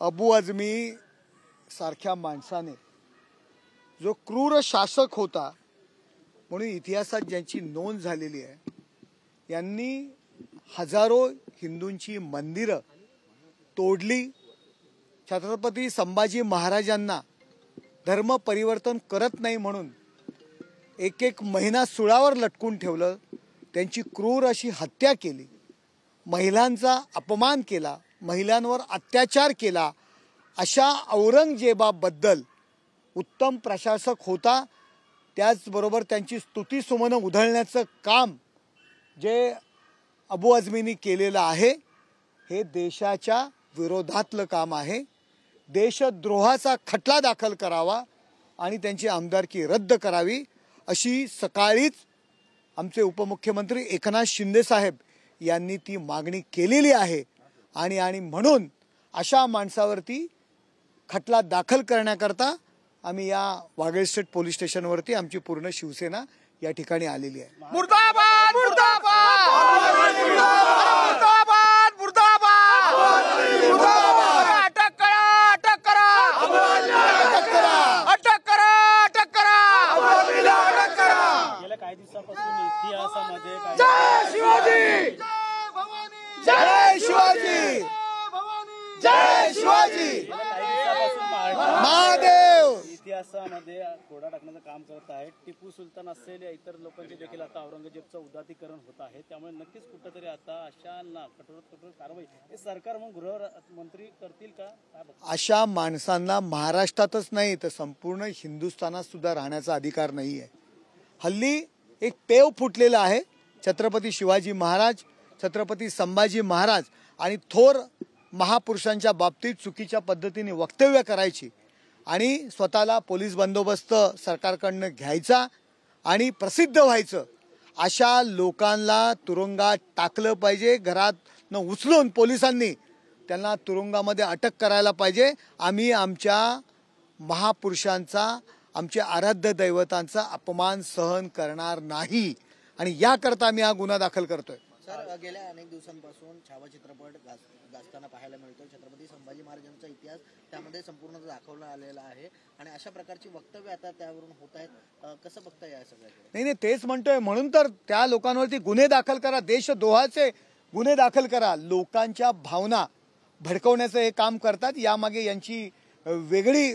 अबू आझमी सारख्या माणसाने जो क्रूर शासक होता म्हणून इतिहासात ज्यांची नोंद झालेली आहे, यांनी हजारो हिंदूंची मंदिरं तोडली, छत्रपती संभाजी महाराजांना धर्म परिवर्तन करत नाही म्हणून एक एक महिना सुळावर लटकून ठेवलं, त्यांची क्रूर अशी हत्या केली, महिलांचा अपमान केला, महिलांवर अत्याचार केला, अशा औरंगजेबाबद्दल उत्तम प्रशासक होता। त्याचबरोबर त्यांची स्तुतिसुमनं उधळण्याचं काम जे अबू आझमींनी केलेलं आहे हे देशाच्या विरोधातलं काम आहे। देशद्रोहाचा खटला दाखल करावा आणि त्यांची आमदारकी रद्द करावी अशी सकाळीच आमचे उपमुख्यमंत्री एकनाथ शिंदे साहेब यांनी ती मागणी केलेली आहे आणि म्हणून अशा माणसावरती खटला दाखल करण्याकरता आम्ही या वाघेळ स्टेट पोलीस स्टेशनवरती आमची पूर्ण शिवसेना या ठिकाणी आलेली आहे। मुर्दाबाद मुर्दाबाद मुर्दाबाद मुर्दाबाद, अटक करा अटक करा अटक करा अटक करा अटक करा। गेल्या काही दिवसापासून इतिहासामध्ये जय शिवाजी, जय शिवाजी, जय शिवाजी महादेव इतिहासामध्ये घोडा टाकण्याचं काम करत आहे। टिपू सुलतान असेल या इतर लोकांचे देखील आता औरंगजेबचं उदात्तीकरण होत आहे, त्यामुळे नक्कीच कुठेतरी आता अशांना कठोर कारवाई हे सरकार म्हणून गृहमंत्री करतील का? अशा माणसांना महाराष्ट्रातच नाही तर संपूर्ण हिंदुस्थानात सुद्धा राहण्याचा अधिकार नाही आहे। हल्ली एक पेव फुटलेला आहे, छत्रपती शिवाजी महाराज, छत्रपती संभाजी महाराज आणि थोर महापुरुषांच्या बाबतीत चुकीच्या पद्धतीने वक्तव्य करायची आणि स्वतःला पोलीस बंदोबस्त सरकारकडनं घ्यायचा आणि प्रसिद्ध व्हायचं, अशा लोकांना तुरुंगात टाकलं पाहिजे। घरातनं उचलून पोलिसांनी त्यांना तुरुंगामध्ये अटक करायला पाहिजे। आम्ही आमच्या महापुरुषांचा, आमच्या आराध्य दैवतांचा अपमान सहन करणार नाही आणि याकरता आम्ही हा गुन्हा दाखल करतोय। सर, गेल्या अनेक दिवसांपासून छावा चित्रपट गाजताना पाहायला मिळतो। छत्रपती संभाजी महाराजांचा इतिहास त्यामध्ये संपूर्ण दाखवला आलेला आहे आणि अशा प्रकारची वक्तव्य आता त्यावरून होत आहेत, कसं बघताय या सगळ्याकडे? नाही, तेच म्हणतोय, म्हणून तर त्या लोकांवरती गुन्हे दाखल करा, देशद्रोहाचे गुन्हे दाखल करा। लोकांच्या भावना भडकवण्याचं हे काम करतात, यामागे यांची वेगळी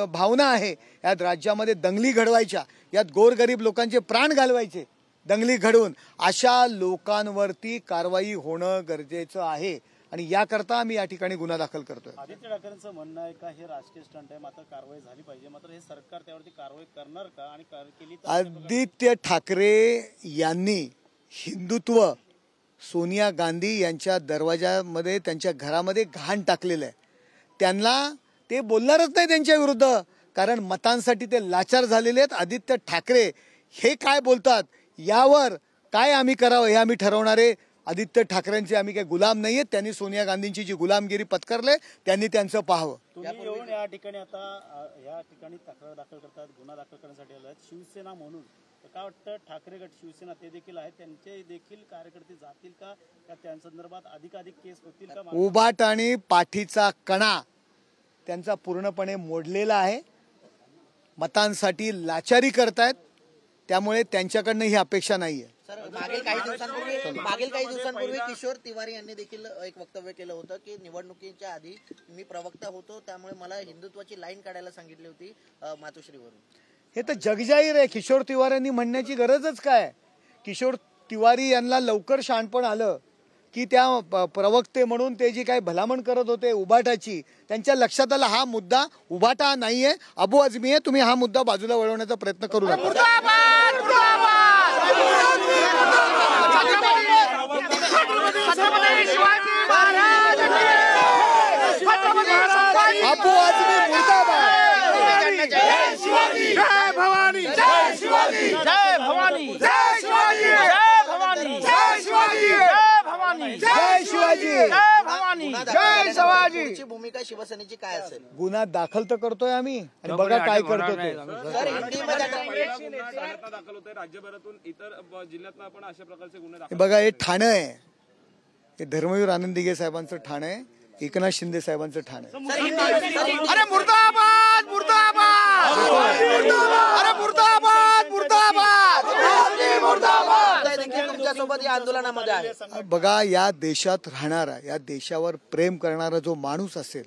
भावना आहे। यात राज्यामध्ये दंगली घडवायच्या, यात गोरगरीब लोकांचे प्राण घालवायचे, दंगली घडवून अशा लोकांवरती कारवाई होणं गरजेचं आहे आणि याकरता आम्ही या ठिकाणी गुन्हा दाखल करतोय। आदित्य ठाकरेंचं म्हणणं आहे का हे राजकीय स्टंट आहे, मात्र कारवाई झाली पाहिजे, मात्र हे सरकार त्यावरती कारवाई करणार का आणि केली तर? आदित्य ठाकरे यांनी हिंदुत्व सोनिया गांधी यांच्या दरवाजामध्ये, त्यांच्या घरामध्ये घाण टाकलेलं आहे। त्यांना ते बोलणारच नाही त्यांच्या विरुद्ध, कारण मतांसाठी ते लाचार झालेले आहेत। आदित्य ठाकरे हे काय बोलतात यावर काय आम्ही करावं हे आम्ही ठरवणारे। आदित्य ठाकरेंचे आम्ही काही गुलाम नाहीये, त्यांनी सोनिया गांधींची जी गुलामगिरी पत्करले त्यांनी त्यांचं पाहावं। तुम्ही येऊन या ठिकाणी आता या ठिकाणी तक्रार दाखल करतात, गुन्हा दाखल करण्यासाठी आलात शिवसेना म्हणून, काय वाटतं ठाकरे गट शिवसेना ते देखील आहेत, त्यांचे देखील कार्यकर्ते जातील का त्या संदर्भात अधिकाधिक केस होतील का? उभाट आणि पाठीचा कणा त्यांचा पूर्णपणे मोडलेला आहे, मतांसाठी लाचारी करतायत, त्यामुळे त्यांच्याकडनं ही अपेक्षा नाहीये। सर, मागील काही दिवसांपूर्वी किशोर तिवारी यांनी देखील एक वक्तव्य केलं होतं की निवडणुकीच्या आधी मी प्रवक्ता होतो, त्यामुळे मला हिंदुत्वाची लाईन काढायला सांगितली होती मातोश्रीवरून। हे तर जगजाहीर आहे, किशोर तिवारींनी म्हणण्याची गरजच काय? किशोर तिवारी यांना लवकर शहाणपण आलं की त्या प्रवक्ते म्हणून ते जी काही भलामण करत होते उभाटाची, त्यांच्या लक्षात आला हा मुद्दा उभाटा नाहीये, अबू आझमी आहे, तुम्ही हा मुद्दा बाजूला वळवण्याचा प्रयत्न करू नका। अबू आझमी मुर्दाबाद, जय शिवाजी, जय भवानी, जय शिवाजी, जय भवानी, जय शिवाजी, जय भवानी, जय शिवाजी, जय भवानी, जय शिवाजी, जय भवानी, जय शिवाजी। पुढची भूमिका शिवसेनेची काय असेल? गुन्हा दाखल तर करतोय आम्ही आणि बघा काय करतो ते। सर, हिंदीमध्ये दाखल होते राज्यभरातून, इतर जिल्ह्यातून आपण अशा प्रकारचे गुन्हे दाखल। बघा, हे ठाणं आहे, हे धर्मवीर आनंद दिघे साहेबांचं ठाणं आहे, एकनाथ शिंदे साहेबांचं ठाण आहे. अरे मुर्दाबाद मुर्दाबाद अरे मुर्दाबाद मुर्दाबाद तुमच्यासोबत या आंदोलनामध्ये आहे. बघा, या देशात राहणारा, या देशावर प्रेम करणारा जो माणूस असेल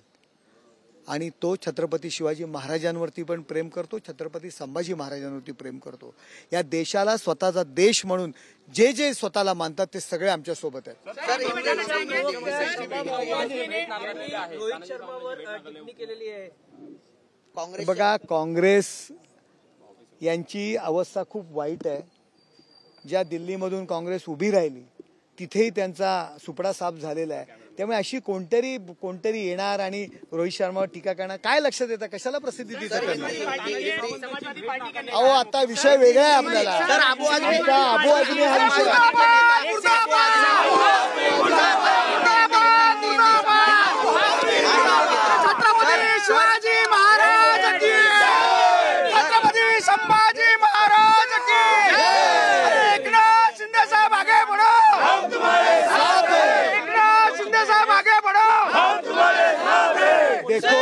आणि तो छत्रपती शिवाजी महाराजांवरती पण प्रेम करतो, छत्रपती संभाजी महाराजांवरती प्रेम करतो. या देशाला स्वतःचा देश म्हणून जे जे स्वतःला मानतात ते सगळे आमच्या सोबत आहेत. बघा, काँग्रेस यांची अवस्था खूप वाईट आहे. ज्या दिल्लीमधून काँग्रेस उभी राहिली तिथेही त्यांचा सुपडा साफ झालेला आहे. त्यामुळे अशी कोणतरी येणार आणि रोहित शर्मावर टीका करणार, काय लक्षात येतं, कशाला प्रसिद्धी देतात त्यांना? अहो, आता विषय वेगळा आहे आपल्याला. अबू आझमी हा विषय छत्रपती शिवाजी महाराज की, छत्रपती संभाजी महाराज की. एकनाथ शिंदे साहब आगे बढ़ो, हम तुम्हारे साथ हैं. एकनाथ शिंदे साहब आगे बढ़ो, हम तुम्हारे साथ हैं. देखो,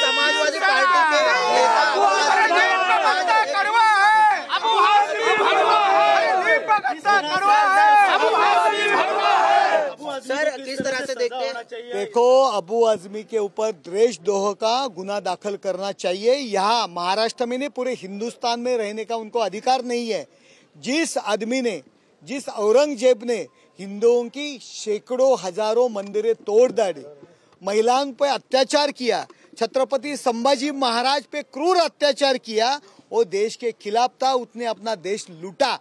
समाजवादी पार्टी के सर किस तरह से देखते हैं? देखो, अबू आजमी के ऊपर देशद्रोह का गुना दाखल करना चाहिए. यहाँ महाराष्ट्र में नहीं, पूरे हिंदुस्तान में रहने का उनको अधिकार नहीं है. जिस आदमी ने, जिस औरंगजेब ने हिंदुओं की सैकड़ों हजारों मंदिरें तोड़ डाली, महिलाओं पे अत्याचार किया, छत्रपति संभाजी महाराज पे क्रूर अत्याचार किया, वो देश के खिलाफ था. उसने अपना देश लूटा.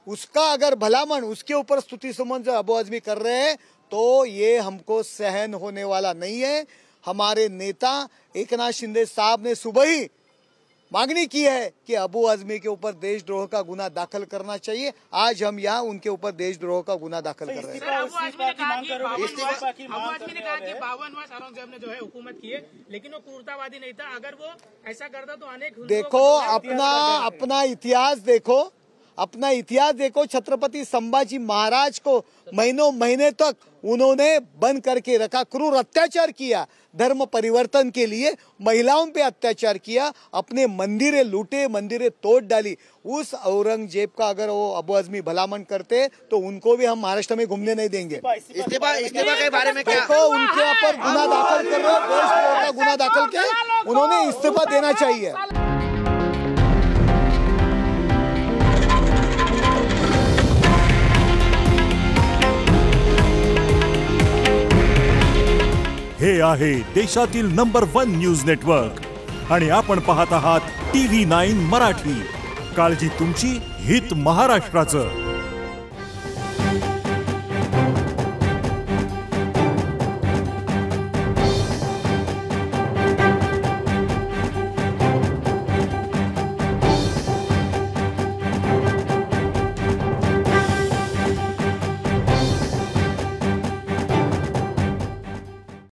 उसका अगर भलामण, उसके ऊपर स्तुति सुमन जो अबू आजमी कर रहे हैं तो ये हमको सहन होने वाला नहीं है. हमारे नेता एकनाथ शिंदे साहब ने सुबह ही मांगनी की है कि अबू आजमी के ऊपर देशद्रोह का गुना दाखल करना चाहिए. आज हम यहाँ उनके ऊपर देशद्रोह का गुना दाखल कर रहे हैं. अबू आजमी ने कहा कि 52 वर्ष औरंगजेब ने जो है हुकूमत की है, लेकिन वो क्रूरतावादी नहीं था. अगर वो ऐसा करता तो अनेक देखो, अपना इतिहास देखो, अपना इतिहास देखो. छत्रपति संभाजी महाराज को महीनों महीने तक उन्होंने बंद करके रखा, क्रूर अत्याचार किया, धर्म परिवर्तन के लिए महिलाओं पे अत्याचार किया, अपने मंदिरें लूटे, मंदिरें तोड़ डाली. उस औरंगजेब का अगर वो अबू आजमी भलामण करते तो उनको भी हम महाराष्ट्र में घूमने नहीं देंगे. इस्तीफा के बारे में क्या? देखो, उनके ऊपर गुना दाखल कर रहे, देशद्रोह का गुना दाखल के उन्होंने इस्तीफा देना चाहिए. हे आहे देशातील नंबर 1 न्यूज नेटवर्क आणि आपण पाहत आहात TV9 मराठी. काळजी तुमची, हित महाराष्ट्राचं.